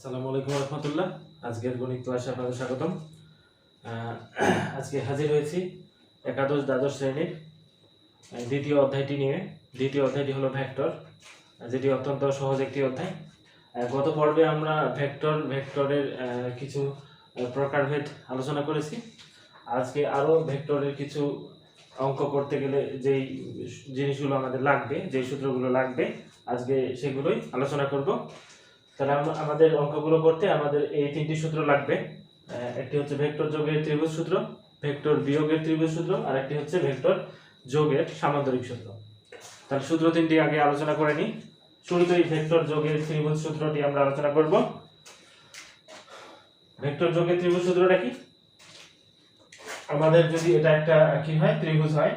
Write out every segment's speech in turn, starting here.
আসসালামু আলাইকুম রহমতুল্লাহ। আজকের গণিত ক্লাসে আপনাদের স্বাগতম। আজকে হাজির হয়েছি একাদশ দ্বাদশ শ্রেণীর দ্বিতীয় অধ্যায়টি নিয়ে। দ্বিতীয় অধ্যায়টি হলো ভেক্টর, যেটি অত্যন্ত সহজ একটি অধ্যায়। গত পর্বে আমরা ভেক্টরের কিছু প্রকারভেদ আলোচনা করেছি। আজকে আরও ভেক্টরের কিছু অঙ্ক করতে গেলে যেই জিনিসগুলো আমাদের লাগবে, যেই সূত্রগুলো লাগবে, আজকে সেগুলোই আলোচনা করব। তাহলে আমাদের অঙ্কগুলো করতে আমাদের এই তিনটি সূত্র লাগবে। একটি হচ্ছে ভেক্টর যোগের ত্রিভুজ সূত্র, ভেক্টর বিয়োগের ত্রিভুজ সূত্র, আর একটি হচ্ছে ভেক্টর যোগের সামান্তরিক সূত্র। তাহলে সূত্র তিনটি আগে আলোচনা করে নিই। শুরুতেই ভেক্টর যোগের ত্রিভুজ সূত্রটি আমরা আলোচনা করব। ভেক্টর যোগের ত্রিভুজ সূত্রটা কি? আমাদের যদি এটা একটা কি হয়, ত্রিভুজ হয়,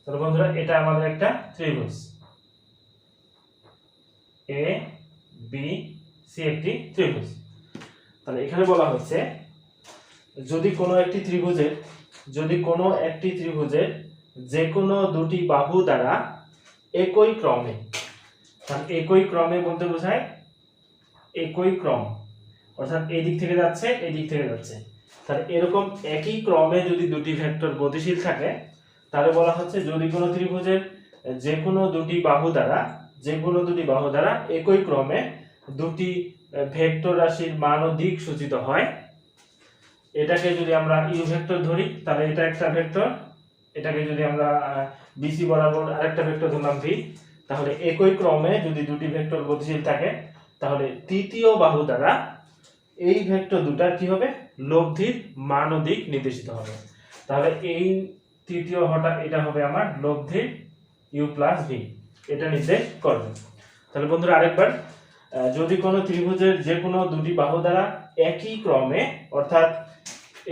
তাহলে বন্ধুরা এটা আমাদের একটা ত্রিভুজ এ বি সি, একটি ত্রিভুজ। তাহলে এখানে বলা হচ্ছে যদি কোনো একটি ত্রিভুজের যে কোনো দুটি বাহু দ্বারা একই ক্রমে, একই ক্রমে বলতে বোঝায় একই ক্রম, অর্থাৎ এই দিক থেকে যাচ্ছে এই দিক থেকে যাচ্ছে, তাহলে এরকম একই ক্রমে যদি দুটি ভেক্টর গতিশীল থাকে তাহলে বলা হচ্ছে যদি কোনো ত্রিভুজের যে কোনো দুটি বাহু দ্বারা একই ক্রমে দুটি ভেক্টর রাশির মান ও দিক সূচিত হয়। এটাকে যদি আমরা ইউ ভেক্টর ধরি তাহলে এটা একটা ভেক্টর, এটাকে যদি আমরা বিসি বরাবর আরেকটা ভেক্টর ধরলাম ভি, তাহলে একই ক্রমে যদি দুটি ভেক্টর গতিশীল থাকে তাহলে তৃতীয় বাহু দ্বারা এই ভেক্টর দুটার কি হবে, লব্ধির মান ও দিক নির্দেশিত হবে। তাহলে এই তৃতীয় হটা এটা হবে আমার লব্ধির ইউ প্লাস ভি, এটা নির্দেশ করবে। তাহলে বন্ধুরা আরেকবার, যদি কোনো ত্রিভুজের যে কোনো দুটি বাহু দ্বারা একই ক্রমে, অর্থাৎ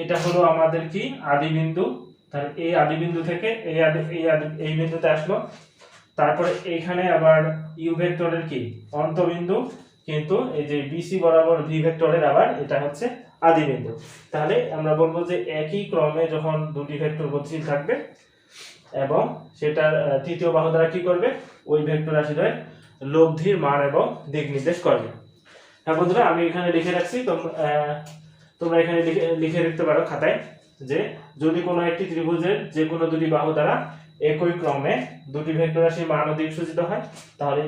এটা হলো আমাদের কি আদি বিন্দু, তাহলে এই আদি বিন্দু থেকে এই বিন্দুতে আসলো, তারপরে এইখানে আবার ইউ ভেক্টরের কি অন্তবিন্দু, কিন্তু এই যে বিসি বরাবর ভি ভেক্টরের আবার এটা হচ্ছে আদি বিন্দু। তাহলে আমরা বলবো যে একই ক্রমে যখন দুটি ভেক্টর গতিশীল থাকবে এবং সেটার তৃতীয় বাহু দ্বারা কি করবে, ওই ভেক্টর রাশিদ্বয় লব্ধির মান এবং দিক নির্দেশ করবে। হ্যাঁ বন্ধুরা, আমি এখানে লিখে রাখছি, তোমরা এখানে লিখে রাখতে পারো খাতায়, যে যদি কোনো একটি ত্রিভুজের যে কোনো দুটি বাহু দ্বারা একই ক্রমে দুটি ভেক্টর রাশির মান ও দিক সূচিত হয় তাহলে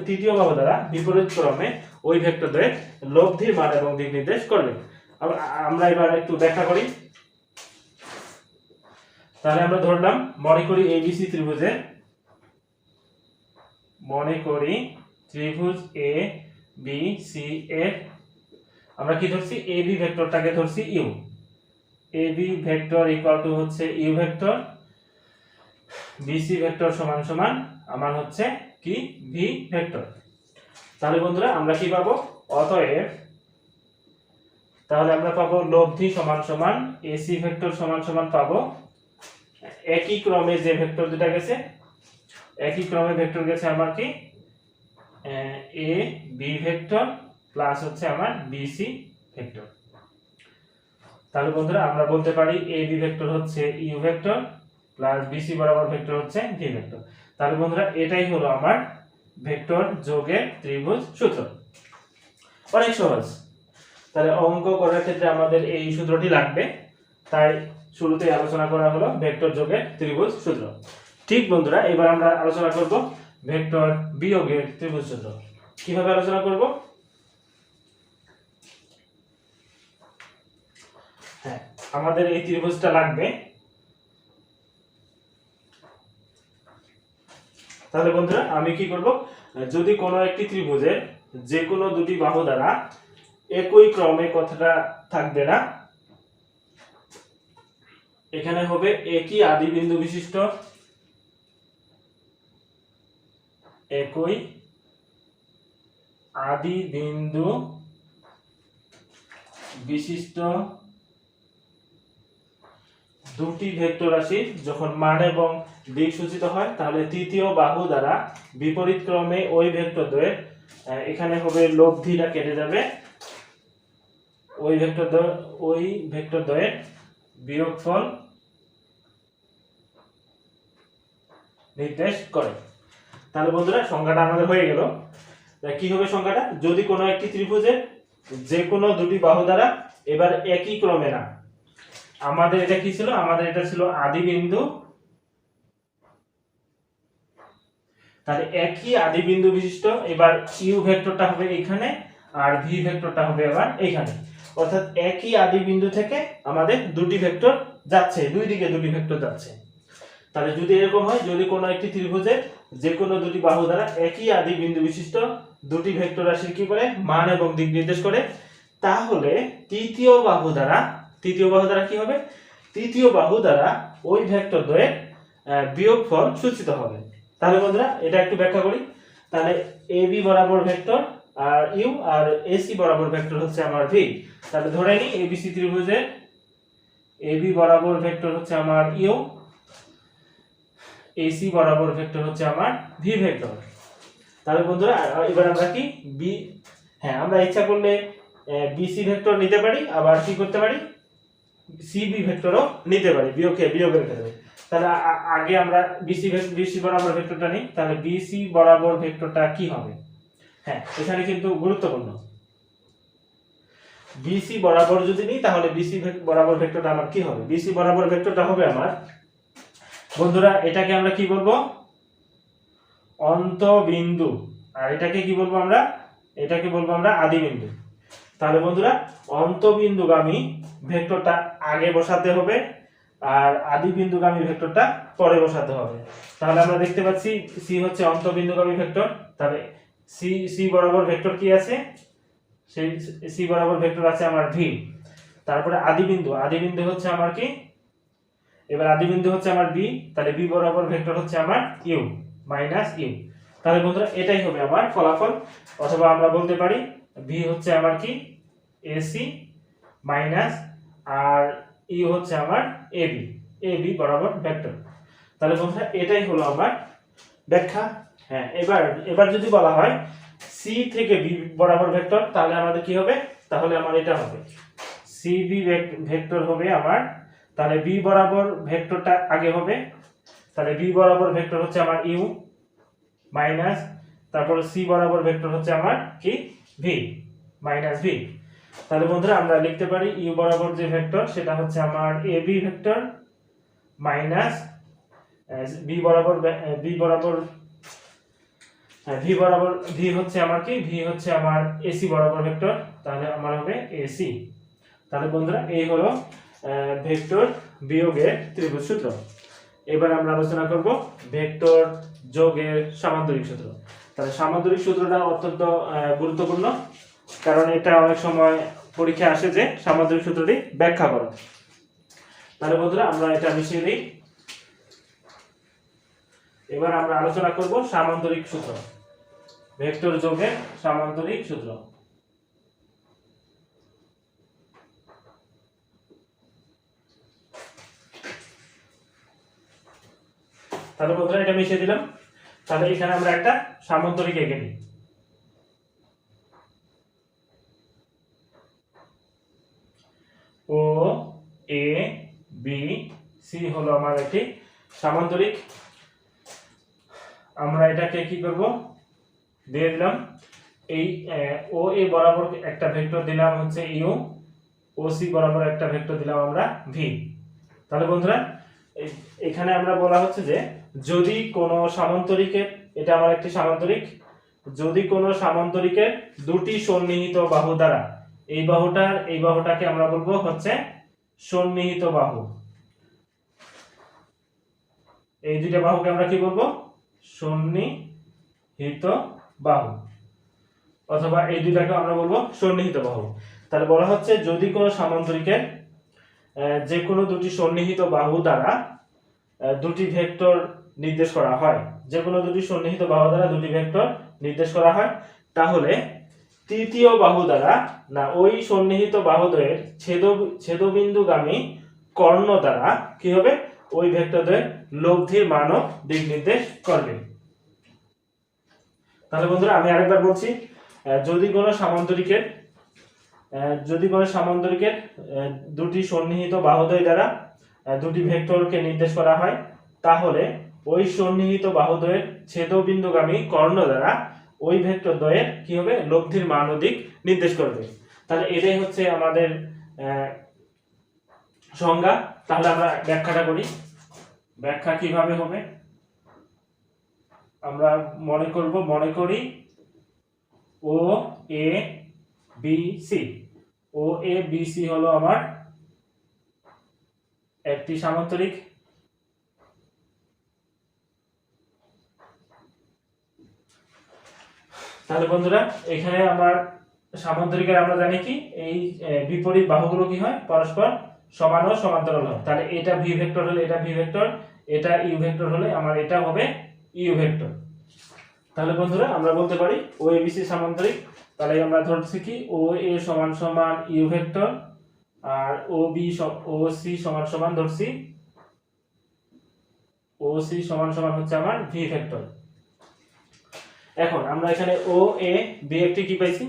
তৃতীয় বাহু দ্বারা বিপরীত ক্রমে ওই ভেক্টরদ্বয়ের লব্ধির মান এবং দিক নির্দেশ করবে। আমরা এবার একটু ব্যাখ্যা করি। তাহলে আমরা ধরলাম, মনে করি এবিসি ত্রিভুজের, এ বি সি এর আমরা কি ধরছি, এবি ভেক্টরটাকে ধরছি U, AB vector equal to হচ্ছে ইউ ভেক্টর, বিসি ভেক্টর সমান সমান আমার হচ্ছে কি ভি ভেক্টর। তাহলে বন্ধুরা আমরা কি পাবো, অতএব তাহলে আমরা পাবো লব্ধি সমান সমান এসি ভেক্টর সমান সমান পাবো একই ক্রমে যে ভেক্টর দুটা গেছে, একই ক্রমে ভেক্টর গেছে আমার কি এ বি ভেক্টর প্লাস হচ্ছে আমার বিসি ভেক্টর। তাহলে বন্ধুরা আমরা বলতে পারি এ বি ভেক্টর হচ্ছে ইউ ভেক্টর প্লাস বিসি বরাবর ভেক্টর হচ্ছে ভি ভেক্টর। তাহলে বন্ধুরা এটাই হলো আমার ভেক্টর যোগের ত্রিভুজ সূত্র। অনেক সহজ। তাহলে অঙ্ক করার ক্ষেত্রে আমাদের এই সূত্রটি লাগবে, তাই শুরুতে আলোচনা করা হলো ভেক্টর যোগের ত্রিভুজ সূত্র। ঠিক বন্ধুরা, এবার আমরা আলোচনা করব ভেক্টর বিয়োগের ত্রিভুজ সূত্র। কিভাবে আলোচনা করব? হ্যাঁ, আমাদের এই ত্রিভুজটা লাগবে। তাহলে বন্ধুরা আমি কি করব, যদি কোনো একটি ত্রিভুজের যে কোনো দুটি বাহু দ্বারা একই ক্রমে, কথাটা থাকবে না, এখানে হবে একই আদি বিন্দু বিশিষ্ট, একই আদি বিন্দু বিশিষ্ট দুটি ভেক্টর রাশি যখন মান এবং দিক সূচিত হয় তাহলে তৃতীয় বাহু দ্বারা বিপরীত ক্রমে ওই ভেক্টরদ্বয়ের, এখানে হবে লব্ধিটা কেটে যাবে, ওই ভেক্টরদ্বয়ের বিয়োগফল নির্দেশ করে। তাহলে বন্ধুরা সংখ্যাটা আমাদের হয়ে গেল। কি হবে সংখ্যাটা? যদি কোনো একটি ত্রিভুজের যে কোনো দুটি বাহু দ্বারা, এবার একই ক্রমে না, আমাদের এটা কি ছিল? আমাদের এটা ছিল আদি বিন্দু, তাহলে একই আদি বিন্দু বিশিষ্ট, এবার ইউ ভেক্টরটা হবে এখানে আর ভি ভেক্টরটা হবে আবার এখানে, অর্থাৎ একই আদি বিন্দু থেকে আমাদের দুটি ভেক্টর যাচ্ছে, দুই দিকে দুটি ভেক্টর যাচ্ছে। তাহলে যদি এরকম হয়, যদি কোনো একটি ত্রিভুজের যে কোনো দুটি বাহু দ্বারা একই আদি বিন্দু বিশিষ্ট দুটি ভেক্টর রাশির কি করে মান এবং দিক নির্দেশ করে, তাহলে তৃতীয় বাহু দ্বারা কি হবে? তৃতীয় বাহু দ্বারা ওই ভেক্টর দ্বয়ের বিয়োগফল সূচিত হবে। তাহলে বন্ধুরা এটা একটু ব্যাখ্যা করি। তাহলে এবি বরাবর ভেক্টর আর ইউ, আর এসি বরাবর ভেক্টর হচ্ছে আমার ভি। তাহলে ধরে নিই এবিসি ত্রিভুজের এবি বরাবর ভেক্টর হচ্ছে আমার ইউ, এসি বরাবর ভেক্টর হচ্ছে আমার ভি ভেক্টর। তাহলে বন্ধুরা এবার আমরা কি বি, হ্যাঁ আমরা ইচ্ছা করলে বিসি ভেক্টর নিতে পারি, আবার কি করতে পারি সিবি ভেক্টরও নিতে পারি বিয়োগের ক্ষেত্রে। তাহলে আগে আমরা বিসি বরাবর ভেক্টরটা নিই। তাহলে বিসি বরাবর ভেক্টরটা কি হবে? হ্যাঁ এখানে কিন্তু গুরুত্বপূর্ণ, বিসি বরাবর যদি নিই তাহলে বিসি বরাবর ভেক্টরটা আমার কি হবে? বিসি বরাবর ভেক্টরটা হবে আমার বন্ধুরা, এটাকে আমরা কি বলবো? অন্তবিন্দু। আর এটাকে কি বলবো আমরা? এটাকে বলবো আমরা আদি বিন্দু। তাহলে বন্ধুরা অন্তবিন্দুগামী ভেক্টরটা আগে বসাতে হবে আর আদি বিন্দুগামী ভেক্টরটা পরে বসাতে হবে। তাহলে আমরা দেখতে পাচ্ছি সি হচ্ছে অন্তবিন্দুগামী ভেক্টর। তাহলে সি বরাবর ভেক্টর কি আছে? সেই সি বরাবর ভেক্টর আছে আমার ভি। তারপরে আদি বিন্দু হচ্ছে আমার কি? এবার আদি বিন্দু হচ্ছে আমার বি, তাহলে বি বরাবর ভেক্টর হচ্ছে আমার ইউ মাইনাস ইউ। তাহলে বন্ধুরা এটাই হবে আমার ফলাফল, অথবা আমরা বলতে পারি ভি হচ্ছে আমার কি? এসি মাইনাস আর ইউ হচ্ছে আমার এবি বরাবর ভেক্টর। তাহলে বন্ধুরা এটাই হলো আমার ব্যাখ্যা। হ্যাঁ এবার যদি বলা হয় সি থেকে বি বরাবর ভেক্টর, তাহলে আমাদের কি হবে? তাহলে আমার এটা হবে সিবি ভেক্টর হবে আমার। তাহলে বি বরাবর ভেক্টরটা আগে হবে, তাহলে বি বরাবর ভেক্টর হচ্ছে আমার ইউ মাইনাস, তারপর সি বরাবর ভেক্টর হচ্ছে আমার কি? V minus V. তাহলে বন্ধুরা আমরা লিখতে পারি ইউ বরাবর যে ভেক্টর সেটা হচ্ছে আমার এবি ভেক্টর মাইনাস ভি বরাবর ভি হচ্ছে আমার কি? ভি হচ্ছে আমার এসি বরাবর ভেক্টর, তাহলে আমার হবে এসি। তাহলে বন্ধুরা এই হলো ভেক্টর বিয়োগের ত্রিভুজ সূত্র। এবার আমরা আলোচনা করব ভেক্টর যোগের সামান্তরিক সূত্র। তাহলে সামান্তরিক সূত্রটা অত্যন্ত গুরুত্বপূর্ণ, কারণ এটা অনেক সময় পরীক্ষায় আসে যে সামান্তরিক সূত্রটি ব্যাখ্যা করো। তাহলে বন্ধুরা আমরা এটা মিশিয়ে দিই। এবার আমরা আলোচনা করব সামান্তরিক সূত্র, ভেক্টর যোগের সামান্তরিক সূত্র। তাহলে বন্ধুরা এটা মিশিয়ে দিলাম। তাহলে এখানে আমরা একটা সামান্তরিক এঁকে নিই। ও এ বি সি হলো আমার একটি সামান্তরিক। আমরা এটাকে কি করব? দিয়ে দিলাম এই ও এ বরাবর একটা ভেক্টর দিলাম হচ্ছে ইউ, ও সি বরাবর একটা ভেক্টর দিলাম আমরা ভি। তাহলে বন্ধুরা এখানে আমরা বলা হচ্ছে যে যদি কোনো সামান্তরিকের, এটা আমার একটি সামান্তরিক, যদি কোনো সামান্তরিকের দুটি সন্নিহিত বাহু দ্বারা, এই বাহুটাকে আমরা বলবো হচ্ছে সন্নিহিত বাহু। এই দুইটা বাহুকে আমরা কি বলবো? সন্নিহিত বাহু, অথবা এই দুইটাকে আমরা বলবো সন্নিহিত বাহু। তাহলে বলা হচ্ছে যদি কোনো সামান্তরিকের যে কোনো দুটি সন্নিহিত বাহু দ্বারা দুটি ভেক্টর নির্দেশ করা হয়, যে কোনো দুটি সন্নিহিত বাহু দ্বারা দুটি ভেক্টর নির্দেশ করা হয়, তাহলে তৃতীয় বাহু দ্বারা না ওই সন্নিহিত বাহুদ্বয়ের ছেদবিন্দুগামী কর্ণ দ্বারা কি হবে? ওই ভেক্টরদ্বয়ের লব্ধির মানও দিক নির্দেশ করবে। তাহলে বন্ধুরা আমি আরেকবার বলছি, যদি কোনো সামান্তরিকের দুটি সন্নিহিত বাহুদ্বয় দ্বারা দুটি ভেক্টরকে নির্দেশ করা হয়, তাহলে ওই সন্নিহিত বাহুদ্বয়ের ছেদবিন্দুগামী কর্ণ দ্বারা ওই ভেক্টর দ্বয়ের কি হবে লব্ধির মান ও দিক নির্দেশ করবে। তাহলে এটাই হচ্ছে আমাদের সংজ্ঞা। তাহলে আমরা ব্যাখ্যাটা করি। ব্যাখ্যা কিভাবে হবে আমরা মনে করি ও A B C. O A B C হলো আমার একটি সামান্তরিক। তাহলে বন্ধুরা এখানে আমার সামান্তরিকের আমরা জানি কি এই বিপরীত বাহুগুলো কি হয় পরস্পর সমান ও সমান্তরাল হয়। তাহলে এটা ভি ভেক্টর হলে এটা ভি ভেক্টর, এটা ইউ ভেক্টর হলে আমার এটা হবে ইউ ভেক্টর। তাহলে বন্ধুরা আমরা বলতে পারি ও এ বি সি সামান্তরিক। তাহলে আমরা ধরছি কি ও এ সমান সমান ইউ ভেক্টর আর ও বি ও সি সমান সমান ধরছি ও সি সমান সমান হচ্ছে আমার ভি ভেক্টর। এখন আমরা এখানে ও এ বি একটি কি পাইছি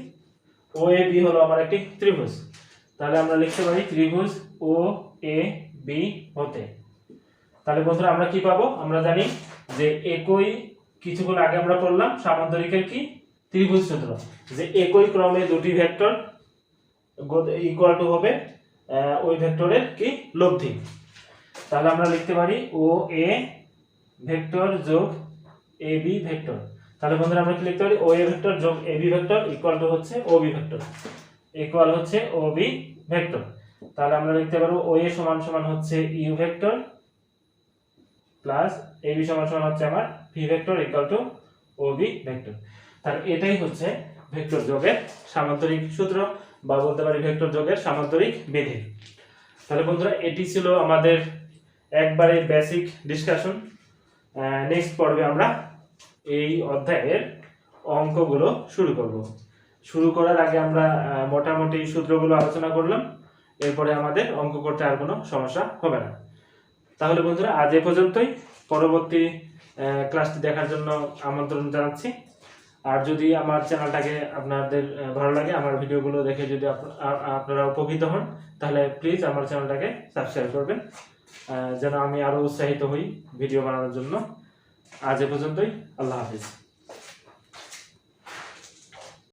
ও এ বি হলো আমার একটি ত্রিভুজ। তাহলে আমরা লিখতে পারি ত্রিভুজ ও এ বি হতে। তাহলে বন্ধুরা আমরা কি পাবো আমরা জানি যে একই কিছুক্ষণ আগে আমরা পড়লাম সামান্তরিকের কি ত্রিভুজ সূত্র যে একই ক্রমে দুটি ভেক্টর ইকুয়াল টু হবে ওই ভেক্টরের কি লব্ধি। তাহলে আমরা লিখতে পারি ও এ ভেক্টর যোগ এ বি ভেক্টর। তাহলে বন্ধুরা আমরা কি লিখতে পারি ও এ ভেক্টর যোগ A B vector equal to হচ্ছে ও বি ভেক্টর ইকুয়াল হচ্ছে ও বি ভেক্টর। তাহলে আমরা লিখতে পারবো ও এ সমান সমান হচ্ছে U vector plus A B সমান সমান হচ্ছে আমার V vector equal to O B vector. তাহলে এটাই হচ্ছে ভেক্টর যোগের সামান্তরিক সূত্র বা বলতে পারি ভেক্টর যোগের সামান্তরিক বিধি। তাহলে বন্ধুরা এটি ছিল আমাদের একবারে বেসিক ডিসকাশন। নেক্সট পর্বে আমরা এই অধ্যায়ের অঙ্কগুলো শুরু করব। শুরু করার আগে আমরা মোটামুটি সূত্রগুলো আলোচনা করলাম, এরপরে আমাদের অঙ্ক করতে আর কোনো সমস্যা হবে না। তাহলে বন্ধুরা আজ এ পর্যন্তই। পরবর্তী ক্লাসটি দেখার জন্য আমন্ত্রণ জানাচ্ছি। আর যদি আমার চ্যানেলটাকে আপনাদের ভালো লাগে, আমার ভিডিওগুলো দেখে যদি আপনারা উপকৃত হন, তাহলে প্লিজ আমার চ্যানেলটাকে সাবস্ক্রাইব করবেন যেন আমি আরো উৎসাহিত হই ভিডিও বানানোর জন্য। আজ এ পর্যন্তই। আল্লাহ হাফিজ।